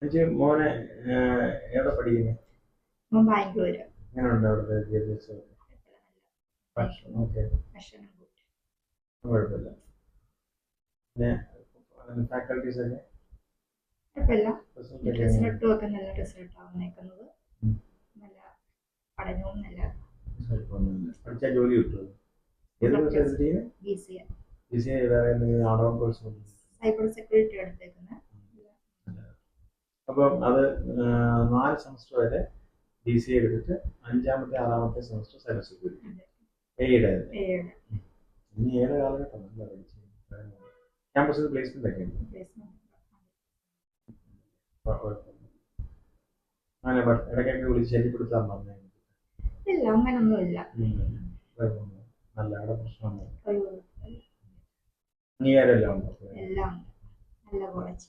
എനിക്ക് മോനെ എവിടെ പഠിക്കുന്നത്? മോൻ ബാംഗ്ലൂര്. എങ്ങനെയുണ്ട് അവിടുത്തെ വിദ്യാഭ്യാസം? ഓക്കെ, കുഴപ്പമില്ല. പിന്നെ ഫാക്കൽറ്റീസ് ഒക്കെ കുഴപ്പമില്ല. റിസൾട്ട് ഒക്കെ റിസൾട്ടും ഒക്കെ നല്ല റിസൾട്ടാണ് വന്നേക്കുന്നത്. നല്ല പഠനവും നല്ല കുഴപ്പമൊന്നുമില്ല. പഠിച്ചാൽ ജോലി കിട്ടുമോ? ഏത് കോഴ്സ് എടുത്തിട്ട്? BCA. BCA വേറെ എന്തെങ്കിലും add on course? Cyber security എടുത്തേക്കുന്നത്. അപ്പം അത് 4 സെമസ്റ്റർ വരെ BCA എടുത്തിട്ട് 5ാമത്തെ 6ാമത്തെ സെമസ്റ്റർ സൈബർ സെക്യൂരിറ്റി എയുടെ. ഇനി ഏത് കാലഘട്ടം നല്ല പഠിച്ചു ക്യാമ്പസിൽ പ്ലേസ്മെന്റ് ഒക്കെ ഉണ്ട്. അങ്ങനെ ഇടയ്ക്കൊക്കെ വിളിച്ച് ശല്യപ്പെടുത്താൻ പറഞ്ഞു. ഇല്ല, അങ്ങനൊന്നുമില്ല. നല്ല അവിടെ പ്രശ്നമൊന്നും. നീ ആരെല്ലാം ഉണ്ടോ? എല്ലാം നല്ല കോളേജ്.